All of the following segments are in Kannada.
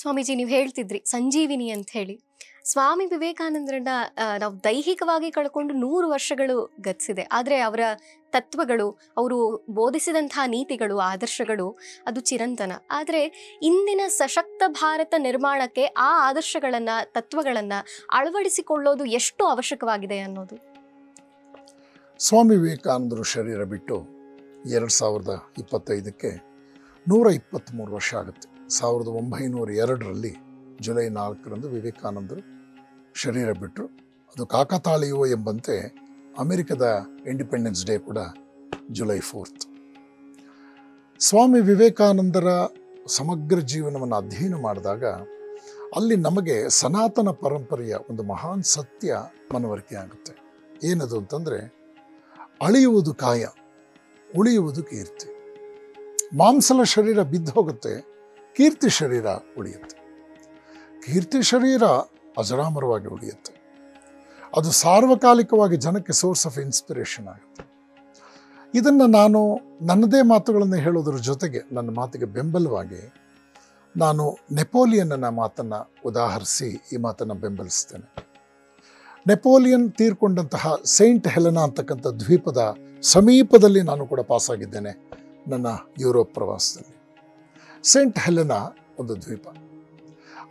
ಸ್ವಾಮೀಜಿ, ನೀವು ಹೇಳ್ತಿದ್ರಿ ಸಂಜೀವಿನಿ ಅಂತ ಹೇಳಿ. ಸ್ವಾಮಿ ವಿವೇಕಾನಂದರನ್ನ ನಾವು ದೈಹಿಕವಾಗಿ ಕಳ್ಕೊಂಡು 100 ವರ್ಷಗಳು ಗತಿಸಿದೆ. ಆದರೆ ಅವರ ತತ್ವಗಳು, ಅವರು ಬೋಧಿಸಿದಂತಹ ನೀತಿಗಳು, ಆದರ್ಶಗಳು ಅದು ಚಿರಂತನ. ಆದರೆ ಇಂದಿನ ಸಶಕ್ತ ಭಾರತ ನಿರ್ಮಾಣಕ್ಕೆ ಆ ಆದರ್ಶಗಳನ್ನು, ತತ್ವಗಳನ್ನು ಅಳವಡಿಸಿಕೊಳ್ಳೋದು ಎಷ್ಟು ಅವಶ್ಯಕವಾಗಿದೆ ಅನ್ನೋದು. ಸ್ವಾಮಿ ವಿವೇಕಾನಂದರು ಶರೀರ ಬಿಟ್ಟು 2025ಕ್ಕೆ 123 ವರ್ಷ ಆಗುತ್ತೆ. 1902ರಲ್ಲಿ ಜುಲೈ 4ರಂದು ವಿವೇಕಾನಂದರು ಶರೀರ ಬಿಟ್ಟರು. ಅದು ಕಾಕತಾಳೀಯವೋ ಎಂಬಂತೆ ಅಮೆರಿಕದ ಇಂಡಿಪೆಂಡೆನ್ಸ್ ಡೇ ಕೂಡ ಜುಲೈ 4. ಸ್ವಾಮಿ ವಿವೇಕಾನಂದರ ಸಮಗ್ರ ಜೀವನವನ್ನು ಅಧ್ಯಯನ ಮಾಡಿದಾಗ ಅಲ್ಲಿ ನಮಗೆ ಸನಾತನ ಪರಂಪರೆಯ ಒಂದು ಮಹಾನ್ ಸತ್ಯ ಮನವರಿಕೆ ಆಗುತ್ತೆ. ಏನದು ಅಂತಂದರೆ, ಅಳಿಯುವುದು ಕಾಯ, ಉಳಿಯುವುದು ಕೀರ್ತಿ. ಮಾಂಸಲ ಶರೀರ ಬಿದ್ದು ಹೋಗುತ್ತೆ, ಕೀರ್ತಿ ಶರೀರ ಉಳಿಯುತ್ತೆ. ಕೀರ್ತಿ ಶರೀರ ಅಜರಾಮರವಾಗಿ ಉಳಿಯುತ್ತೆ. ಅದು ಸಾರ್ವಕಾಲಿಕವಾಗಿ ಜನಕ್ಕೆ ಸೋರ್ಸ್ ಆಫ್ ಇನ್ಸ್ಪಿರೇಷನ್ ಆಗುತ್ತೆ. ಇದನ್ನು ನಾನು ನನ್ನದೇ ಮಾತುಗಳನ್ನು ಹೇಳೋದ್ರ ಜೊತೆಗೆ ನನ್ನ ಮಾತಿಗೆ ಬೆಂಬಲವಾಗಿ ನಾನು ನೆಪೋಲಿಯನ್ನ ಮಾತನ್ನು ಉದಾಹರಿಸಿ ಈ ಮಾತನ್ನು ಬೆಂಬಲಿಸ್ತೇನೆ. ನೆಪೋಲಿಯನ್ ತೀರ್ಕೊಂಡಂತಹ ಸೈಂಟ್ ಹೆಲೆನಾ ಅಂತಕ್ಕಂಥ ದ್ವೀಪದ ಸಮೀಪದಲ್ಲಿ ನಾನು ಕೂಡ ಪಾಸಾಗಿದ್ದೇನೆ ನನ್ನ ಯುರೋಪ್ ಪ್ರವಾಸದಲ್ಲಿ. ಸೈಂಟ್ ಹೆಲೆನಾ ಒಂದು ದ್ವೀಪ.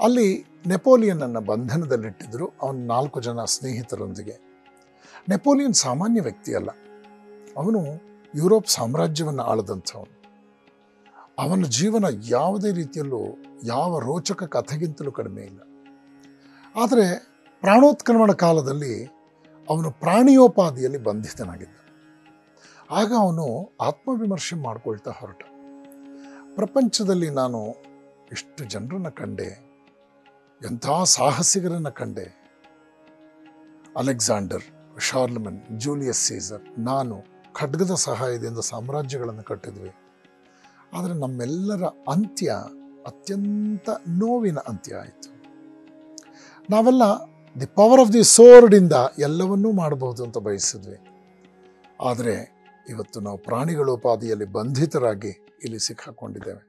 ಅಲ್ಲಿ ನೆಪೋಲಿಯನನ್ನು ಬಂಧನದಲ್ಲಿಟ್ಟಿದ್ದರು ಅವನ 4 ಜನ ಸ್ನೇಹಿತರೊಂದಿಗೆ. ನೆಪೋಲಿಯನ್ ಸಾಮಾನ್ಯ ವ್ಯಕ್ತಿ ಅಲ್ಲ, ಅವನು ಯುರೋಪ್ ಸಾಮ್ರಾಜ್ಯವನ್ನು ಆಳದಂಥವನು. ಅವನ ಜೀವನ ಯಾವುದೇ ರೀತಿಯಲ್ಲೂ ಯಾವ ರೋಚಕ ಕಥೆಗಿಂತಲೂ ಕಡಿಮೆ ಇಲ್ಲ. ಆದರೆ ಪ್ರಾಣೋತ್ಕ್ರಮಣ ಕಾಲದಲ್ಲಿ ಅವನು ಪ್ರಾಣಿಯೋಪಾದಿಯಲ್ಲಿ ಬಂಧಿತನಾಗಿದ್ದ. ಆಗ ಅವನು ಆತ್ಮವಿಮರ್ಶೆ ಮಾಡಿಕೊಳ್ತಾ ಹೊರಟ. ಪ್ರಪಂಚದಲ್ಲಿ ನಾನು ಎಷ್ಟು ಜನರನ್ನು ಕಂಡೆ, ಎಂಥ ಸಾಹಸಿಗರನ್ನು ಕಂಡೆ. ಅಲೆಕ್ಸಾಂಡರ್, ಶಾರ್ಲಮನ್, ಜೂಲಿಯಸ್ ಸೀಸರ್, ನಾನು ಖಡ್ಗದ ಸಹಾಯದಿಂದ ಸಾಮ್ರಾಜ್ಯಗಳನ್ನು ಕಟ್ಟಿದ್ವಿ. ಆದರೆ ನಮ್ಮೆಲ್ಲರ ಅಂತ್ಯ ಅತ್ಯಂತ ನೋವಿನ ಅಂತ್ಯ ಆಯಿತು. ನಾವೆಲ್ಲ ದಿ ಪವರ್ ಆಫ್ ದಿ ಸೋರ್ಡಿಂದ ಎಲ್ಲವನ್ನೂ ಮಾಡಬಹುದು ಅಂತ ಬಯಸಿದ್ವಿ. ಆದರೆ ಇವತ್ತು ನಾವು ಪ್ರಾಣಿಗಳೋಪಾದಿಯಲ್ಲಿ ಬಂಧಿತರಾಗಿ ಇಲ್ಲಿ ಸಿಕ್ಕಾಕೊಂಡಿದ್ದೇವೆ.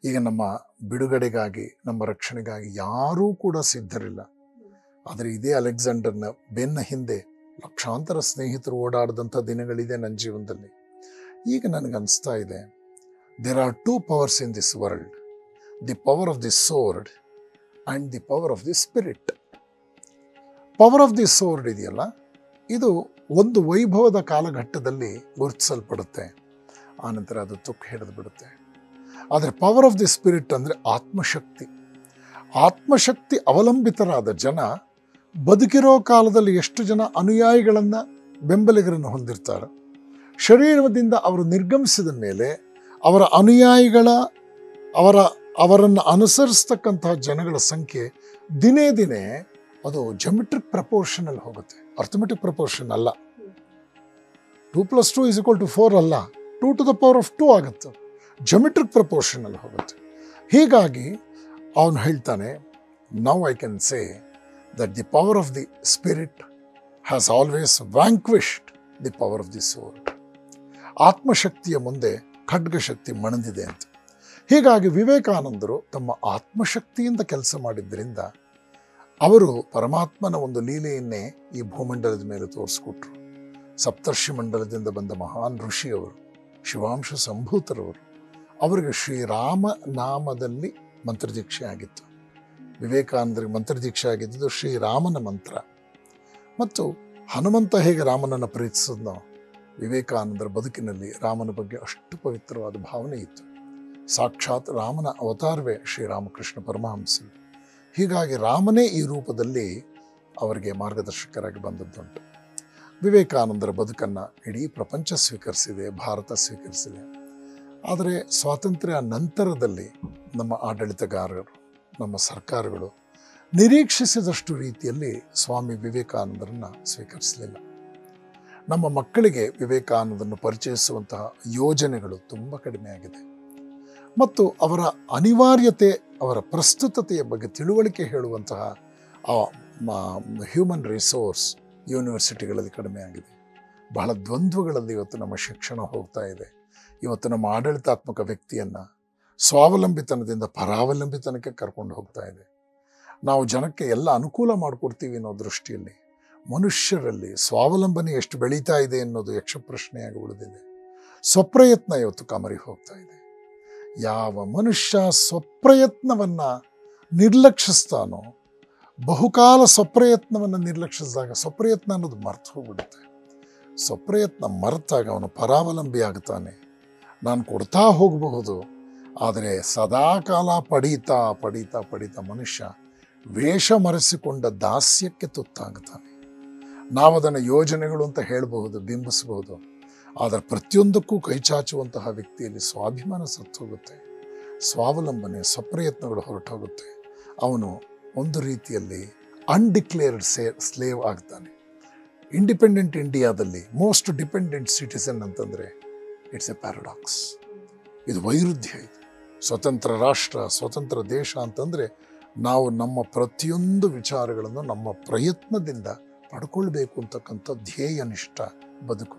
ಈಗ ನಮ್ಮ ಬಿಡುಗಡೆಗಾಗಿ, ನಮ್ಮ ರಕ್ಷಣೆಗಾಗಿ ಯಾರೂ ಕೂಡ ಸಿದ್ಧರಿಲ್ಲ. ಆದರೆ ಇದೇ ಅಲೆಕ್ಸಾಂಡರ್ನ ಬೆನ್ನ ಹಿಂದೆ ಲಕ್ಷಾಂತರ ಸ್ನೇಹಿತರು ಓಡಾಡಿದಂಥ ದಿನಗಳಿದೆ ನನ್ನ ಜೀವನದಲ್ಲಿ. ಈಗ ನನಗನ್ನಿಸ್ತಾ ಇದೆ, there are 2 powers in this world, the power of the sword and the power of the spirit. Power of the sword ಇದೆಯಲ್ಲ, ಇದು ಒಂದು ವೈಭವದ ಕಾಲಘಟ್ಟದಲ್ಲಿ ಗುರುತಿಸಲ್ಪಡುತ್ತೆ, ಆನಂತರ ಅದು ತುಕ್ಕು ಹಿಡಿದು ಬಿಡುತ್ತೆ. ಆದರೆ ಪವರ್ ಆಫ್ ದಿ ಸ್ಪಿರಿಟ್ ಅಂದರೆ ಆತ್ಮಶಕ್ತಿ. ಆತ್ಮಶಕ್ತಿ ಅವಲಂಬಿತರಾದ ಜನ ಬದುಕಿರೋ ಕಾಲದಲ್ಲಿ ಎಷ್ಟು ಜನ ಅನುಯಾಯಿಗಳನ್ನು, ಬೆಂಬಲಿಗರನ್ನು ಹೊಂದಿರ್ತಾರೆ. ಶರೀರದಿಂದ ಅವರು ನಿರ್ಗಮಿಸಿದ ಮೇಲೆ ಅವರ ಅನುಯಾಯಿಗಳ, ಅವರನ್ನು ಅನುಸರಿಸ್ತಕ್ಕಂತಹ ಜನಗಳ ಸಂಖ್ಯೆ ದಿನೇ ದಿನೇ ಅದು ಜಮೆಟ್ರಿಕ್ ಪ್ರಪೋರ್ಷನಲ್ಲಿ ಹೋಗುತ್ತೆ, ಅರ್ಥಮೆಟಿಕ್ ಪ್ರಪೋರ್ಷನ್ ಅಲ್ಲ. 2 + 2 = 4 ಅಲ್ಲ, 2 to the power of 2 ಆಗುತ್ತೆ, ಜಮೆಟ್ರಿಕ್ ಪ್ರಪೋರ್ಷನಲ್ಲಿ ಹೋಗುತ್ತೆ. ಹೀಗಾಗಿ ಅವನು ಹೇಳ್ತಾನೆ, now I can say that the power of the spirit has always vanquished the power of the sword. ಆತ್ಮಶಕ್ತಿಯ ಮುಂದೆ ಖಡ್ಗಶಕ್ತಿ ಮಣಿದಿದೆ ಅಂತ. ಹೀಗಾಗಿ ವಿವೇಕಾನಂದರು ತಮ್ಮ ಆತ್ಮಶಕ್ತಿಯಿಂದ ಕೆಲಸ ಮಾಡಿದ್ದರಿಂದ ಅವರು ಪರಮಾತ್ಮನ ಒಂದು ಲೀಲೆಯನ್ನೇ ಈ ಭೂಮಂಡಲದ ಮೇಲೆ ತೋರಿಸ್ಕೊಟ್ರು. ಸಪ್ತರ್ಷಿ ಮಂಡಲದಿಂದ ಬಂದ ಮಹಾನ್ ಋಷಿಯವರು, ಶಿವಾಂಶ ಸಂಭೂತರವರು. ಅವರಿಗೆ ಶ್ರೀರಾಮ ನಾಮದಲ್ಲಿ ಮಂತ್ರದೀಕ್ಷೆ ಆಗಿತ್ತು. ವಿವೇಕಾನಂದರಿಗೆ ಮಂತ್ರದೀಕ್ಷೆ ಆಗಿದ್ದು ಶ್ರೀರಾಮನ ಮಂತ್ರ. ಮತ್ತು ಹನುಮಂತ ಹೇಗೆ ರಾಮನನ್ನು ಪ್ರೀತಿಸಿದ್ನೋ, ವಿವೇಕಾನಂದರ ಬದುಕಿನಲ್ಲಿ ರಾಮನ ಬಗ್ಗೆ ಅಷ್ಟು ಪವಿತ್ರವಾದ ಭಾವನೆ ಇತ್ತು. ಸಾಕ್ಷಾತ್ ರಾಮನ ಅವತಾರವೇ ಶ್ರೀರಾಮಕೃಷ್ಣ ಪರಮಹಂಸರು. ಹೀಗಾಗಿ ರಾಮನೇ ಈ ರೂಪದಲ್ಲಿ ಅವರಿಗೆ ಮಾರ್ಗದರ್ಶಕರಾಗಿ ಬಂದದ್ದುಂಟು. ವಿವೇಕಾನಂದರ ಬದುಕನ್ನು ಇಡೀ ಪ್ರಪಂಚ ಸ್ವೀಕರಿಸಿದೆ, ಭಾರತ ಸ್ವೀಕರಿಸಿದೆ. ಆದರೆ ಸ್ವಾತಂತ್ರ್ಯ ನಂತರದಲ್ಲಿ ನಮ್ಮ ಆಡಳಿತಗಾರರು, ನಮ್ಮ ಸರ್ಕಾರಗಳು ನಿರೀಕ್ಷಿಸಿದಷ್ಟು ರೀತಿಯಲ್ಲಿ ಸ್ವಾಮಿ ವಿವೇಕಾನಂದರನ್ನು ಸ್ವೀಕರಿಸಲಿಲ್ಲ. ನಮ್ಮ ಮಕ್ಕಳಿಗೆ ವಿವೇಕಾನಂದರನ್ನು ಪರಿಚಯಿಸುವಂತಹ ಯೋಜನೆಗಳು ತುಂಬ ಕಡಿಮೆಯಾಗಿದೆ. ಮತ್ತು ಅವರ ಅನಿವಾರ್ಯತೆ, ಅವರ ಪ್ರಸ್ತುತತೆಯ ಬಗ್ಗೆ ತಿಳುವಳಿಕೆ ಹೇಳುವಂತಹ ಹ್ಯೂಮನ್ ರಿಸೋರ್ಸ್ ಯೂನಿವರ್ಸಿಟಿಗಳಲ್ಲಿ ಕಡಿಮೆ ಆಗಿದೆ. ಬಹಳ ದ್ವಂದ್ವಗಳಲ್ಲಿ ಇವತ್ತು ನಮ್ಮ ಶಿಕ್ಷಣ ಹೋಗ್ತಾ ಇದೆ. ಇವತ್ತು ನಮ್ಮ ಆಡಳಿತಾತ್ಮಕ ವ್ಯಕ್ತಿಯನ್ನು ಸ್ವಾವಲಂಬಿತನದಿಂದ ಪರಾವಲಂಬಿತನಕ್ಕೆ ಕರ್ಕೊಂಡು ಹೋಗ್ತಾ ಇದೆ. ನಾವು ಜನಕ್ಕೆ ಎಲ್ಲ ಅನುಕೂಲ ಮಾಡಿಕೊಡ್ತೀವಿ ಅನ್ನೋ ದೃಷ್ಟಿಯಲ್ಲಿ ಮನುಷ್ಯರಲ್ಲಿ ಸ್ವಾವಲಂಬನೆ ಎಷ್ಟು ಬೆಳೀತಾ ಇದೆ ಅನ್ನೋದು ಯಕ್ಷ ಪ್ರಶ್ನೆಯಾಗಿ ಉಳಿದಿದೆ. ಸ್ವಪ್ರಯತ್ನ ಇವತ್ತು ಕಮರಿ ಹೋಗ್ತಾ ಇದೆ. ಯಾವ ಮನುಷ್ಯ ಸ್ವಪ್ರಯತ್ನವನ್ನು ನಿರ್ಲಕ್ಷಿಸ್ತಾನೋ, ಬಹುಕಾಲ ಸ್ವಪ್ರಯತ್ನವನ್ನು ನಿರ್ಲಕ್ಷಿಸಿದಾಗ ಸ್ವಪ್ರಯತ್ನ ಅನ್ನೋದು ಮರ್ತು ಹೋಗ್ಬಿಡುತ್ತೆ. ಸ್ವಪ್ರಯತ್ನ ಮರೆತಾಗ ಅವನು ಪರಾವಲಂಬಿ ಆಗ್ತಾನೆ. ನಾನು ಕೊಡ್ತಾ ಹೋಗಬಹುದು, ಆದರೆ ಸದಾಕಾಲ ಪಡೀತಾ ಪಡೀತಾ ಪಡೀತಾ ಮನುಷ್ಯ ವೇಷ ಮರೆಸಿಕೊಂಡ ದಾಸ್ಯಕ್ಕೆ ತುತ್ತಾಗ್ತಾನೆ. ನಾವು ಅದನ್ನು ಯೋಜನೆಗಳು ಅಂತ ಹೇಳಬಹುದು, ಬಿಂಬಿಸಬಹುದು. ಆದರೆ ಪ್ರತಿಯೊಂದಕ್ಕೂ ಕೈಚಾಚುವಂತಹ ವ್ಯಕ್ತಿಯಲ್ಲಿ ಸ್ವಾಭಿಮಾನ ಸತ್ತು ಹೋಗುತ್ತೆ, ಸ್ವಾವಲಂಬನೆ ಸ್ವಪ್ರಯತ್ನಗಳು ಹೊರಟೋಗುತ್ತೆ. ಅವನು ಒಂದು ರೀತಿಯಲ್ಲಿ ಅನ್ಡಿಕ್ಲೇರ್ಡ್ ಸ್ಲೇವ್ ಆಗ್ತಾನೆ. ಇಂಡಿಪೆಂಡೆಂಟ್ ಇಂಡಿಯಾದಲ್ಲಿ ಮೋಸ್ಟ್ ಡಿಪೆಂಡೆಂಟ್ ಸಿಟಿಸನ್ ಅಂತಂದರೆ ಇಟ್ಸ್ ಎ ಪ್ಯಾರಡಾಕ್ಸ್. ಇದು ವೈರುಧ್ಯ. ಇದು ಸ್ವತಂತ್ರ ರಾಷ್ಟ್ರ, ಸ್ವತಂತ್ರ ದೇಶ ಅಂತಂದರೆ ನಾವು ನಮ್ಮ ಪ್ರತಿಯೊಂದು ವಿಚಾರಗಳನ್ನು ನಮ್ಮ ಪ್ರಯತ್ನದಿಂದ ಪಡ್ಕೊಳ್ಬೇಕು ಅಂತಕ್ಕಂಥ ಧ್ಯೇಯನಿಷ್ಠ ಬದುಕು.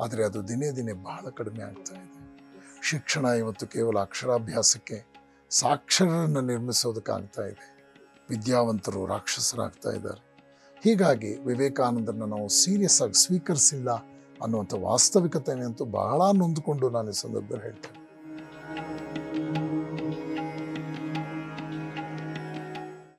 ಆದರೆ ಅದು ದಿನೇ ದಿನೇ ಬಹಳ ಕಡಿಮೆ ಆಗ್ತಾ ಇದೆ. ಶಿಕ್ಷಣ ಇವತ್ತು ಕೇವಲ ಅಕ್ಷರಾಭ್ಯಾಸಕ್ಕೆ ಸಾಕ್ಷರರನ್ನು ನಿರ್ಮಿಸೋದಕ್ಕಾಗ್ತಾ ಇದೆ. ವಿದ್ಯಾವಂತರು ರಾಕ್ಷಸರಾಗ್ತಾ ಇದ್ದಾರೆ. ಹೀಗಾಗಿ ವಿವೇಕಾನಂದರನ್ನು ನಾವು ಸೀರಿಯಸ್ ಆಗಿ ಸ್ವೀಕರಿಸಿಲ್ಲ ಅನ್ನುವಂಥ ವಾಸ್ತವಿಕತೆಯಂತೂ ಬಹಳ ನೊಂದುಕೊಂಡು ನಾನು ಈ ಸಂದರ್ಭದಲ್ಲಿ ಹೇಳ್ತೇನೆ.